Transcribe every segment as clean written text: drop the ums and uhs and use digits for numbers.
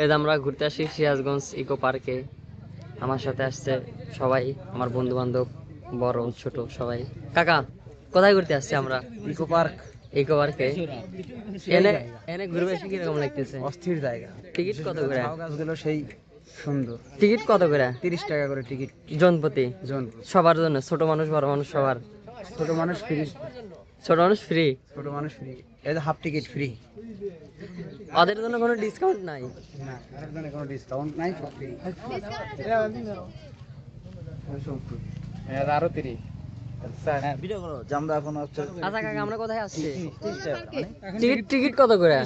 এই যে আমরা ঘুরতে আসি সিরাজগঞ্জ ইকো পার্কে। আমার সাথে আসছে সবাই, আমার বন্ধু বান্ধব, বড় ছোট সবাই। কাকা, কোথায় ঘুরতে আসছি আমরা? ইকো পার্ক ইকো পার্কে। এনে এনে ঘুরবে এসে কিরকম লাগতেছে? অস্থির জায়গা। টিকিট কত করে? ঝাউ গাছগুলো সেই সুন্দর। টিকিট কত করে? 30 টাকা করে টিকিট জনপ্রতি? জন। সবার জন্য, ছোট মানুষ বড় মানুষ সবার? ছোট মানুষ ফ্রি। ছোট মানুষ ফ্রি? ছোট মানুষ ফ্রি। এই যে হাফ টিকিট ফ্রি। ওদের জন্য কোনো ডিসকাউন্ট নাই? না, এর জন্য কোনো ডিসকাউন্ট নাই, সব ফ্রি। আরো 30। হ্যাঁ, ভিডিও করো যে আমরা এখন হচ্ছে। আচ্ছা কাকা, আমরা কোথায় আসছি? 30 টাকা মানে টিকিট টিকিট কত করে?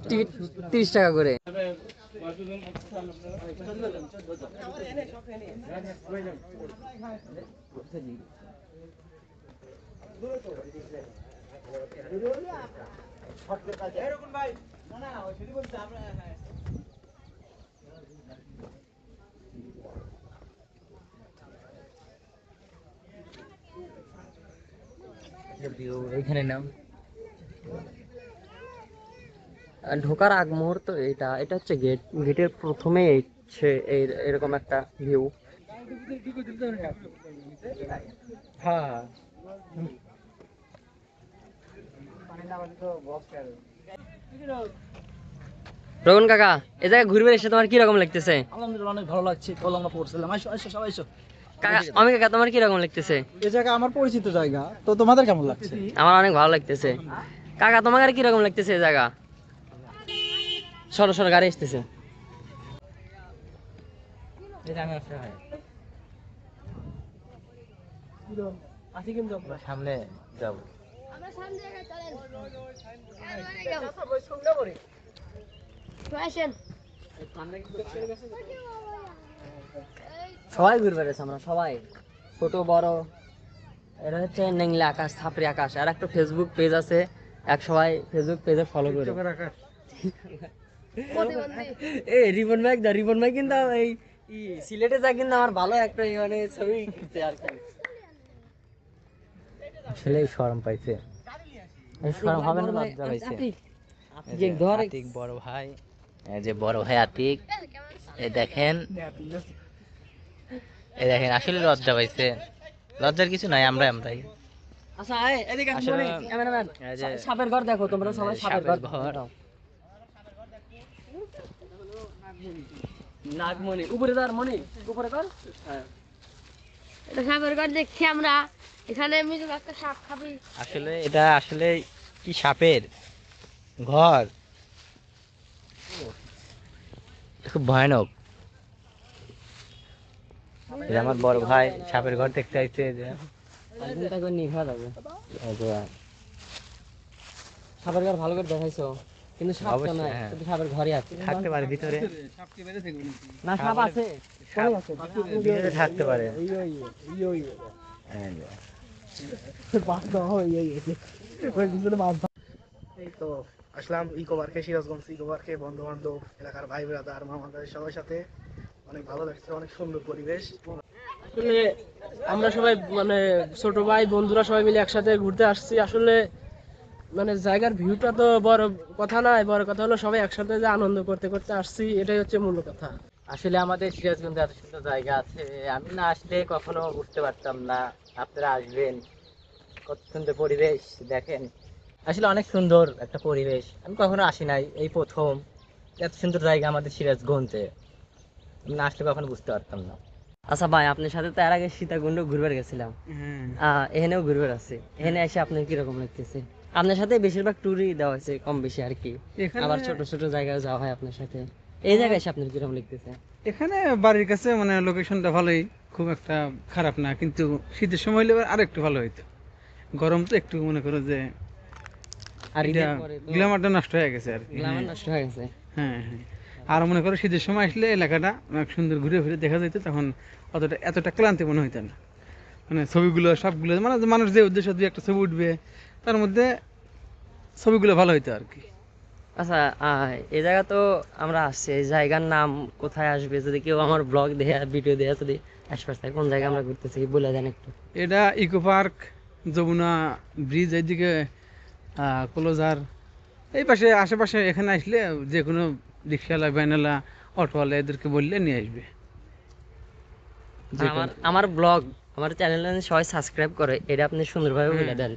টিকিট 30 টাকা করে। এইখানে নাম ঢোকার আগ মুহূর্ত এটা এটা হচ্ছে গেট। গেটের প্রথমে এরকম একটা ভিউ। হ্যাঁ রোহন কাকা, এই জায়গায় ঘুরবে এসে তোমার কি রকম লাগতেছে? আলহামদুলিল্লাহ অনেক ভালো লাগছে। কলঙ্গা পড়ছিলাম, আইসো আইসো সবাই আইসো। কাকা, আমি কাকা, তোমার কি রকম লাগতেছে? এই জায়গা আমার পরিচিত জায়গা, তো তোমাদের কেমন লাগছে? আমার অনেক ভালো লাগতেছে। কাকা, তোমার কি রকম লাগতেছে এই জায়গা? সরো সরো, গাড়ি আসতেছে। সামনে যাব। সবাই ঘুরবে গেছে, আমরা সবাই, ছোট বড়। এটা হচ্ছে নেংলা আকাশ, থাপড়ি আকাশ। আর একটা ফেসবুক পেজ আছে, এক সবাই ফেসবুক পেজে ফলো করে। এ রিবন ভাই দা, রিবন ভাই কিন্তু এই সিলেটে যা কিন্তু আমার ভালো একটা মানে ছবি খিচে আর কি। আসলে শরম পাইছে। শরম হবে না, লজ্জা পাইছে। আতিক ধর, আতিক বড় ভাই, এই যে বড় ভাই আতিক, এই দেখেন, এই দেখেন, আসলে লজ্জা পাইছে। লজ্জার কিছু নাই, আমরাই। আচ্ছা এদিকে আসলে ক্যামেরাম্যান, এই যে সাপের ঘর দেখো তোমরা সবাই, সাপের ঘর। নাগমণি উপরে ধর, মণি উপরে কর। হ্যাঁ, এটা সাপের ঘর দেখছি আমরা। এখানে মিজু একটা সাপ খাবি। আসলে এটা আসলে কি সাপের ঘর, খুব ভয়ানক। এই যে আমার বড় ভাই সাপের ঘর দেখতে চাইছে। যে চিন্তা করে নিয়ে খাওয়া যাবে। সাপের ঘর ভালো করে দেখাইছো, কিন্তু সাপ তো অবশ্যই, নাই, হ্যাঁ। কিন্তু সাপের ঘরই আছে। থাকতে পারে ভিতরে, না সাপ আছে, ভিতরে থাকতে পারে। এই তো আসলাম ইকো পার্কে, সিরাজগঞ্জ ইকো পার্কে, বন্ধু বান্ধব, এলাকার ভাই ব্রাদার, মামাদের সবার সাথে অনেক ভালো লাগছে, অনেক সুন্দর পরিবেশ। আসলে আমরা সবাই মানে ছোট ভাই বন্ধুরা সবাই মিলে একসাথে ঘুরতে আসছি। আসলে মানে জায়গার ভিউটা তো বড় কথা নয়, বড় কথা হলো সবাই একসাথে যে আনন্দ করতে করতে আসছি, এটাই হচ্ছে মূল কথা। আসলে আমাদের সিরাজগঞ্জে এত সুন্দর জায়গা আছে, আমি না আসলে কখনো বুঝতে পারতাম না। আপনারা আসবেন, কত সুন্দর পরিবেশ দেখেন। আসলে অনেক সুন্দর একটা পরিবেশ, আমি কখনো আসি নাই, এই প্রথম। এত সুন্দর জায়গা আমাদের সিরাজগঞ্জে, আমি না আসলে কখনো বুঝতে পারতাম না। আচ্ছা ভাই, আপনার সাথে তো এর আগে সীতাকুণ্ড ঘুরবার গেছিলাম, এখানেও ঘুরবার আছে। এখানে এসে আপনার কিরকম লাগতেছে? আপনার সাথে বেশিরভাগ ট্যুরই দেওয়া হয়েছে কম বেশি আর কি, আবার ছোট ছোট জায়গায় যাওয়া হয় আপনার সাথে। এই জায়গায় এসে আপনার কিরকম লাগতেছে? এখানে বাড়ির কাছে মানে লোকেশনটা ভালোই, খুব একটা খারাপ না, কিন্তু শীতের সময় হলে আর একটু ভালো হইতো। গরম তো একটু মনে করো যে আর এটা ঈদের পরে তো গ্ল্যামারটা নষ্ট হয়ে গেছে আর কি। গ্ল্যামার নষ্ট হয়ে গেছে। হ্যাঁ হ্যাঁ, আর মনে করো শীতের সময় আসলে এলাকাটা অনেক সুন্দর ঘুরে ফিরে দেখা যেত, তখন এতটা ক্লান্তি মনে হইতো না। মানে ছবিগুলো সবগুলো মানে মানুষ যে উদ্দেশ্য দিয়ে একটা ছবি উঠবে, তার মধ্যে ছবিগুলো ভালো হইতো আর কি। আচ্ছা, এই জায়গা তো আমরা আসছি, এই জায়গার নাম কোথায় আসবে? যদি কেউ আমার ব্লগ দেয়া ভিডিও দেয়া যদি আশপাশ থাকে, কোন জায়গা আমরা ঘুরতেছি বলে দেন একটু। এটা ইকো পার্ক, যমুনা ব্রিজ, এইদিকে ক্লোজার, এই পাশে আশেপাশে এখানে আসলে যে কোনো রিক্সাওয়ালা ভ্যানওয়ালা অটোওয়ালা এদেরকে বললে নিয়ে আসবে। আর আমার ব্লগ আমার চ্যানেলে সবাই সাবস্ক্রাইব করে, এটা আপনি সুন্দরভাবে বলে দেন।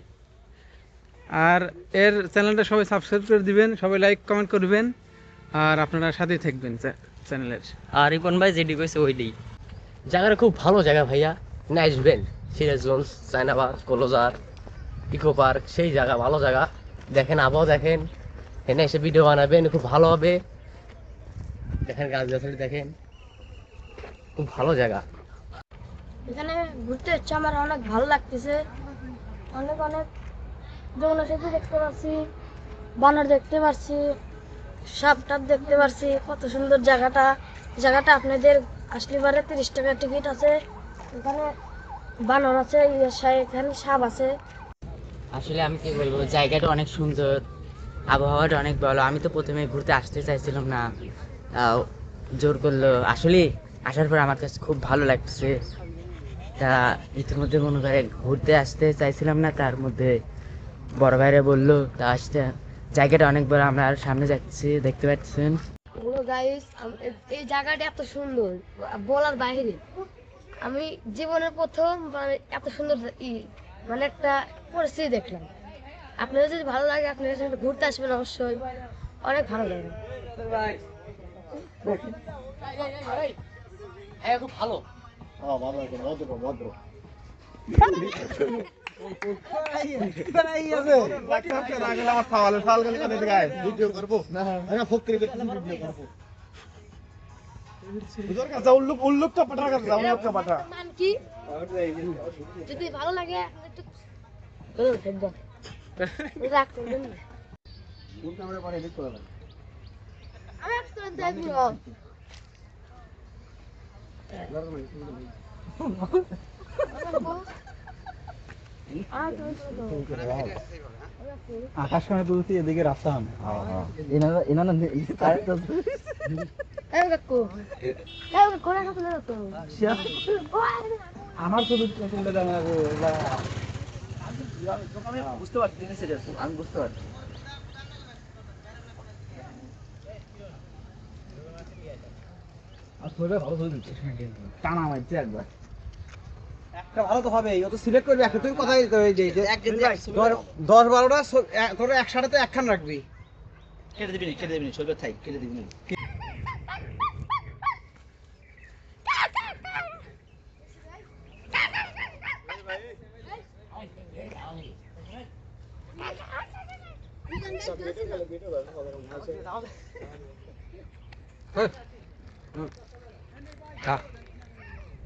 আর এর চ্যানেলটা সবাই সাবস্ক্রাইব করে দিবেন, সবাই লাইক কমেন্ট করবেন, আর আপনারা সাথেই থাকবেন চ্যানেলের। আর রিপন ভাই যেটি কইছে ওইটাই। জায়গাটা খুব ভালো জায়গা ভাইয়া, না আসবেন সিরাজগঞ্জ, চায়নাবাদ, কলোজার, ইকো পার্ক, সেই জায়গা ভালো জায়গা। দেখেন আবহাওয়া দেখেন, এখানে এসে ভিডিও বানাবেন, খুব ভালো হবে। দেখেন গাছ গাছালি দেখেন, খুব ভালো জায়গা। এখানে ঘুরতে হচ্ছে আমার অনেক ভালো লাগতেছে, অনেক অনেক যমুনা সেতু দেখতে পাচ্ছি, বানর দেখতে পাচ্ছি, সাপ টাপ দেখতে পাচ্ছি। কত সুন্দর জায়গাটা। জায়গাটা আপনাদের আসলে পারে 30 টাকা টিকিট আছে। এখানে বানর আছে, এখানে সাপ আছে। আসলে আমি কি বলবো, জায়গাটা অনেক সুন্দর, আবহাওয়াটা অনেক ভালো। আমি তো প্রথমে ঘুরতে আসতে চাইছিলাম না, তাও জোর করলো। আসলে আসার পর আমার কাছে খুব ভালো লাগছে। তা ইতিমধ্যে মনে করে ঘুরতে আসতে চাইছিলাম না, তার মধ্যে বড় ভাইরা বললো তা আসতে। জায়গাটা অনেক বড়, আমরা আর সামনে যাচ্ছি, দেখতে পাচ্ছেন। হ্যালো গাইস, এই জায়গাটা এত সুন্দর বলার বাইরে। আমি জীবনের প্রথম মানে এত সুন্দর মানে একটা পরিস্থিতি দেখলাম। আপনাদের যদি ভালো লাগে আপনারা এখানে ঘুরতে আসবেন, অবশ্যই অনেক ভালো লাগে। খুব ভালো। মান কি যদি ভালো লাগে আপনি একটু রাগ করবেন না। আমি একটু দেখবো। আকাশ সময় তুলছি, এদিকে রাস্তা হবে। আমার শুধু বুঝতে পারছি, আমি বুঝতে পারছি। টানা মারছে একবার। একটা ভালো তো হবে, ও তো সিলেক্ট করবে একটা। তুই কথাই তো এই যে 10-12টা ধরো একসাথে তো একখান রাখবি। কেটে দিবি না, শরীর থাই, কেটে দিবি না।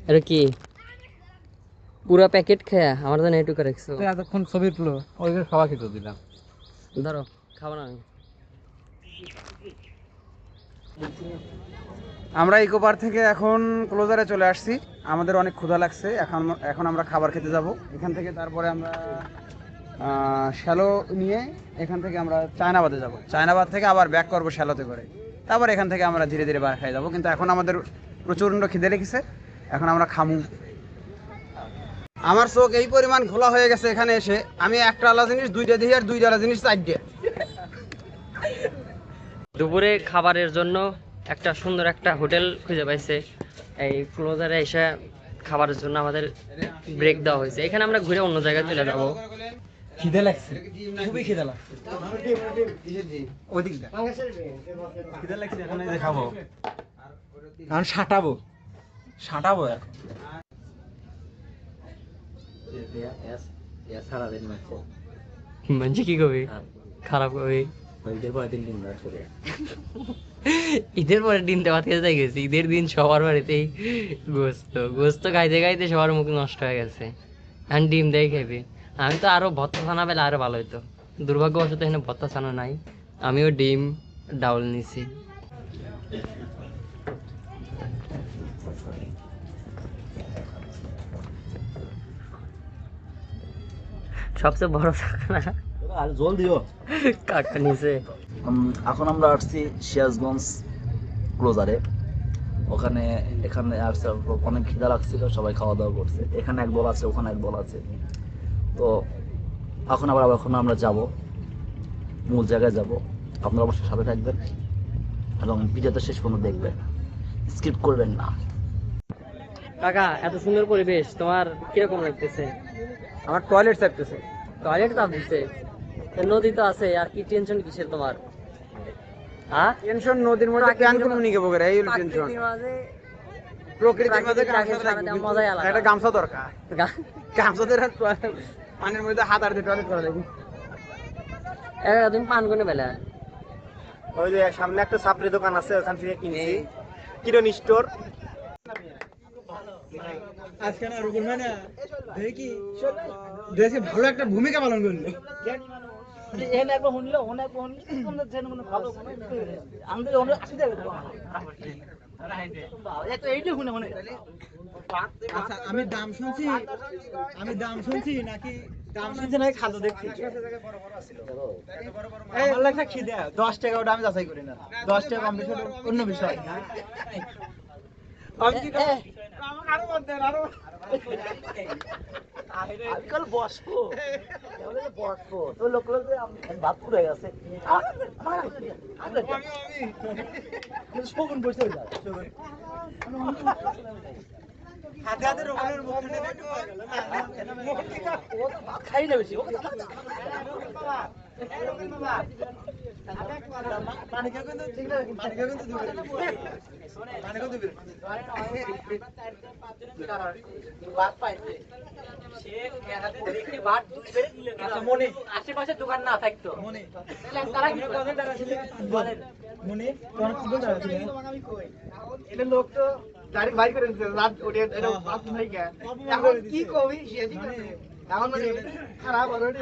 এটা কি পুরা প্যাকেট খায়া আমার জন্য এটুকু রাখছো? এতক্ষণ ছবি তুলো, ওইগুলো খাওয়া খেতে দিলাম। ধরো খাবো না আমি। আমরা ইকো পার্ক থেকে এখন ক্লোজারে চলে আসছি। আমাদের অনেক ক্ষুধা লাগছে, এখন আমরা খাবার খেতে যাব এখান থেকে। তারপরে আমরা শ্যালো নিয়ে এখান থেকে আমরা চায়নাবাদে যাব। চায়নাবাদ থেকে আবার ব্যাক করবো শ্যালোতে করে। তারপর এখান থেকে আমরা ধীরে ধীরে বার খেয়ে যাবো। কিন্তু এখন আমাদের প্রচণ্ড খিদে লেগেছে, এখন আমরা খামু। আমার চোখ এই পরিমাণ ঘোলা হয়ে গেছে এখানে এসে, আমি একটা আলাদা জিনিস দুইটা দিই, আর দুইটা আলাদা জিনিস চারটে। দুপুরে খাবারের জন্য একটা সুন্দর একটা হোটেল খুঁজে পাইছে। এই ক্লোজারে এসে খাবারের জন্য আমাদের ব্রেক দেওয়া হয়েছে। এখানে আমরা ঘুরে অন্য জায়গায় চলে যাবো। খিদে লাগছে, খুবই খিদে লাগছে। ওই দিকটা খিদে লাগছে, এখন এই যে খাবো, এখন সাঁটাবো এখন। মানে কি কবি খারাপ কবি। ঈদের পরে দিনটা ভাত খেতে যাই গেছি। ঈদের দিন সবার বাড়িতেই গোস্ত খাইতে খাইতে সবার মুখ নষ্ট হয়ে গেছে। এখন ডিম দেয় খাইবে। আমি তো আরো ভর্তা ছানা পেলে আরো ভালো হইতো। দুর্ভাগ্যবশত এখানে ভর্তা ছানা নাই। আমিও ডিম ডাউল নিছি। সবচেয়ে বড় আর জল দিও। কাকা নিছে। এখন আমরা আসছি সিরাজগঞ্জ ক্লোজারে। এখানে আসছে, অনেক খিদা লাগছিল, সবাই খাওয়া দাওয়া করছে। এখানে এক দল আছে, ওখানে এক দল আছে। তো এখন আমরা যাব, মূল জায়গায় যাব। আপনারা অবশ্যই সাথে থাকবেন এবং ভিডিওটা শেষ পর্যন্ত দেখবেন, স্কিপ করবেন না। কাকা এত সুন্দর পরিবেশ তোমার কিরকম লাগতেছে? আমার টয়লেট চাপতেছে। টয়লেট তো দিচ্ছে, নদী তো আছে, আর কি টেনশন কিসের তোমার? হ্যাঁ, টেনশন নদীর মধ্যে প্যান কোন নিকে বগেরা এই হলো টেনশন। প্রকৃতির মাঝে প্রকৃতির মধ্যে প্রাকৃতিক সারা দেওয়ার মজাই আলাদা। একটা গামছা দরকার, গামছা দিয়ে পানির মধ্যে হাত আর দিয়ে টয়লেট করা লাগবে। তুমি পান কোনে বেলা? ওই যে সামনে একটা সাপড়ি দোকান আছে, ওখান থেকে কিনছি, কিরণ স্টোর। আজকে না রুকুন মানে দেখি দেশে ভালো একটা ভূমিকা পালন করলো। আচ্ছা আমি দাম শুনছি নাকি খাদ্য দেখছি আমার লাগছে খিদে 10 টাকা, ওটা আমি যাচাই করি না। 10 টাকা কম বেশি ওটা অন্য বিষয়। আমি কি আমাকে আরো বল দেন, আরো আজকাল বসবো তো লোক ভাত পুড়ে গেছে। শগুন বসে যায়, হাতে হাতে রোগনের মুখে খাই না বেশি পানি খেয়ে কিন্তু ঠিক না, পানি খেয়ে কিন্তু দুবে পানি খেয়ে দুবে মনে আশেপাশে দোকান না থাকতো মনে তারা কি মনে কোন কি বলতে আছে এটা লোক তো গাড়ি বাইক করে দিতে রাত ওঠে এটা বাস নাই কে এখন কি কবি সেজি এখন খারাপ অলরেডি।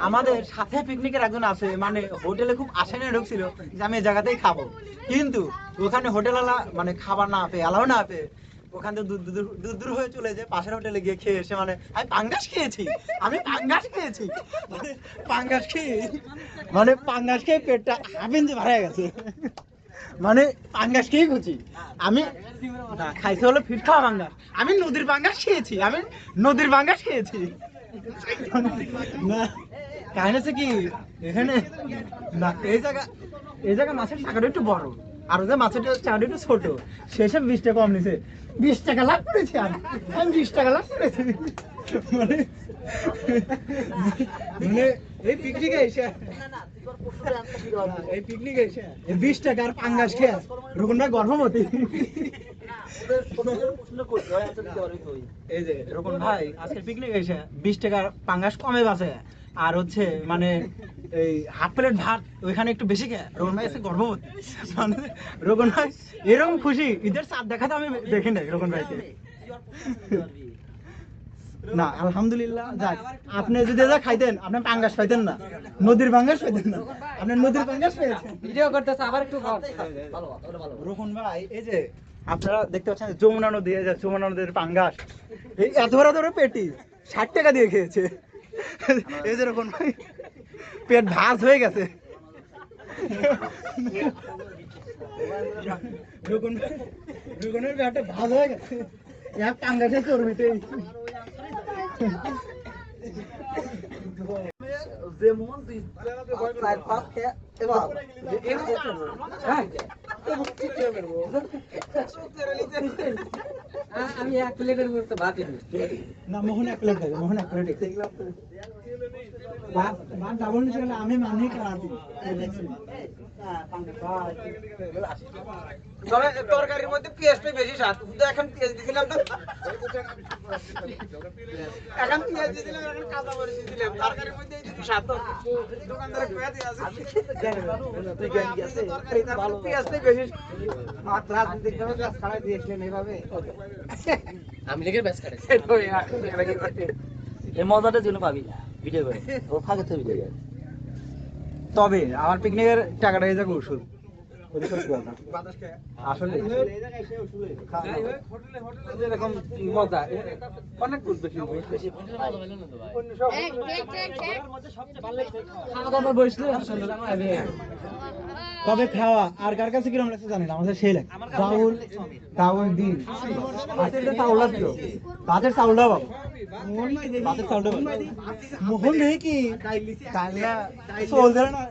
আমাদের সাথে পিকনিকের একজন আছে, মানে হোটেলে খুব আশা নিয়ে ঢুকছিল যে আমি এই জায়গাতেই খাবো, কিন্তু ওখানে হোটেলওয়ালা মানে খাবার না পেয়ে, অ্যালাউ না পেয়ে ওখান থেকে দূর দূর হয়ে চলে যায় পাশের হোটেলে গিয়ে খেয়ে এসে মানে আমি পাঙ্গাস খেয়েছি মানে পাঙ্গাস খেয়ে পেটটা হাফ ইঞ্চি ভরে গেছে, মানে পাঙ্গাস খেয়ে খুঁজি আমি না খাইতে হলো ফিট খাওয়া পাঙ্গাস, আমি নদীর পাঙ্গাস খেয়েছি না। কাহিনী হচ্ছে কি এখানে না এই জায়গা মাছের টাকাটা একটু বড়, আর ওদের মাছের চাকরি একটু ছোট, শেষে 20 টাকা কম নিছে, 20 টাকা লাভ করেছি আমি 20 টাকা লাভ করেছি মানে মানে এই পিকনিকে এসে এই 20 টাকার পাঙ্গাস খেয়ে রুকুন ভাই গর্ভবতী। এই যে রুকুন ভাই আজকের পিকনিকে এসে 20 টাকার পাঙ্গাস কমে বাঁচে, আর হচ্ছে মানে এই হাফ প্লেট ভাত ওইখানে একটু বেশি খেয়ে রোহন ভাই এসে গর্ভবতী, মানে রোহন ভাই এরকম খুশি ঈদের চাঁদ দেখাতে আমি দেখি নাই রোহন ভাইকে। না আলহামদুলিল্লাহ, যাক আপনি যদি যা খাইতেন আপনি পাঙ্গাস পাইতেন না, নদীর পাঙ্গাস পাইতেন না, আপনি নদীর পাঙ্গাস পেয়েছেন। ভিডিও করতেছে আবার একটু রোহন ভাই এই যে আপনারা দেখতে পাচ্ছেন যমুনা নদী, এই যে যমুনা নদীর পাঙ্গাস এই এত বড় পেটি 60 টাকা দিয়ে খেয়েছে। এই যে রোহন ভাই পেট ভাঁজ হয়ে গেছে, রোহনের পেটে ভাঁজ হয়ে গেছে এক পাঙ্গাসের চর্বিতে। আমি 1 প্লেটের মতো ভাত না মোহন 1 প্লেট দেবে, মোহন 1 প্লেট ভাত ডাবল নিচে গেলে আমি মানি খারাপ তরকারির মধ্যে পেঁয়াজটা বেশি স্বাদ, কিন্তু এখন পেঁয়াজ দিছিলাম তো, এখন পেঁয়াজ দিছিলাম, এখন কাঁচা মরিচ দিছিলাম, তরকারির মধ্যে এই দুটো স্বাদ। দোকানদারে কইয়া দিয়ে আছে পেঁয়াজটাই বেশি আর রাজনীতিক ভাবে পেঁয়াজ খাড়াই দিয়েছিলেন এইভাবে। আমি লিখে ব্যাস করে এই মজাটা যেন পাবি ভিডিও করে ও ফাঁকে থেকে ভিডিও করে। তবে আমার পিকনিকের টাকাটা এই জায়গায় ওষুধ আসলে এরকম মজা অনেক বেশি তবে খাওয়া আর কার কাছে কিরকম লাগছে জানি না, আমাদের সেই লাগে চাউল দিন ভাতের চাউলটা ভাতের চাউলটা বাসের সাউন্ড মোহন রে কি কালিয়া সোল ধরে না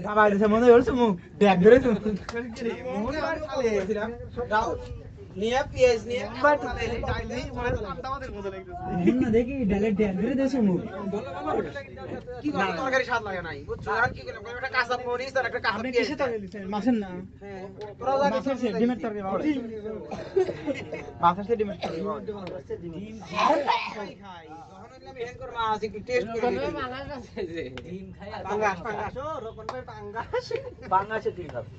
ধাবা দিছে মনে হচ্ছে মুখ ব্যাগ ধরে নিয়ে পিএস নিয়ে বাট ডাইলি মনে আমাদের মতো লাগতেছে মোহন না দেখি ডাইরেক্ট ব্যাগ ধরে দিছে মুখ কি করে তরকারি স্বাদ লাগে নাই বুঝছো আর কি করে একটা কাঁচা মরিচ আর একটা কাঁচা আপনি পেঁয়াজ কিসে তরকারি দিছেন মাছের না তোরাও যা মাছের সে ডিমের তরকারি ভালো লাগে মাছের সে ডিমের তরকারি ভালো লাগে ডিম খাই যখন আমি হেন করে মাছ একটু টেস্ট করে দিই ডিম খাই আর পাঙ্গাস পাঙ্গাস ও রকম ভাই পাঙ্গাস বাংলাদেশের টিম আছে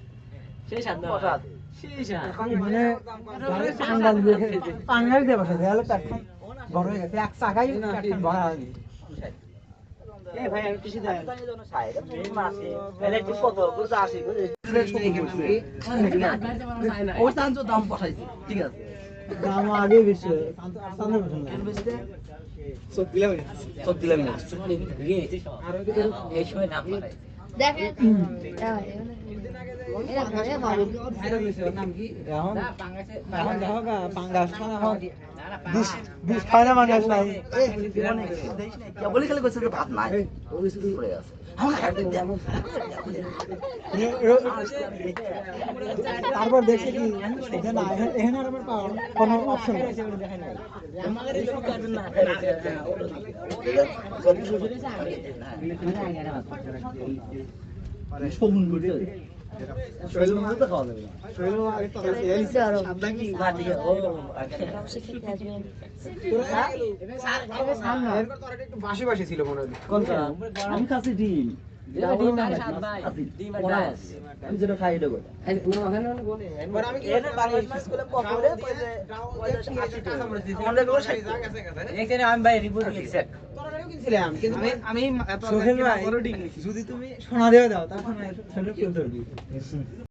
সেই স্বাদ না প্রসাদ সেই স্বাদ মানে পাঙ্গাল দিয়ে পাঙ্গাল দিয়ে বসে দেয়ালে প্ল্যাটফর্ম বড় হয়ে গেছে এক চাকাই প্ল্যাটফর্ম ভরা হয়ে গেছে এই ভাই আমি কিছু দেয় ওই তান্ত্র দাম পাঠাইছি ঠিক আছে দাম আগে বেশি সামনে বসে না সব দিলাম সব দিলাম না এই সময় নাম পাঠাই দেখেন এটা ভালো ভালো এখন এখন দেখো গা পাঙ্গাস খানা এখন বিষ খায় না মানুষ নাই বলি খালি কইছে যে ভাত নাই ও কিছু পড়ে আছে তারপর দেখছি কি এখানে এখানে আর আমার পাওয়ার কোনো অপশন নেই সবুন করে শৈলের মধ্যে তো খাওয়া যাবে না শৈল আগে তরকারি এলি সাদা কি না ঠিক আছে ও তরকারি একটু বাসি বাসি ছিল মনে হয় কোনটা আমি খাচ্ছি ডিম ডিম আর স্বাদ ভাই ডিম আর ডাল আমি যেটা খাই এটা কথা এবার আমি কি এর বাংলাদেশ মাছ করে পকোড়ে কইছে এখানে আমি ভাই রিপোর্ট লিখছি তরকারিও কিনছিলাম কিন্তু আমি এত সোহেল ভাই যদি তুমি সোনা দিয়ে দাও তখন সোনা কেউ ধরবি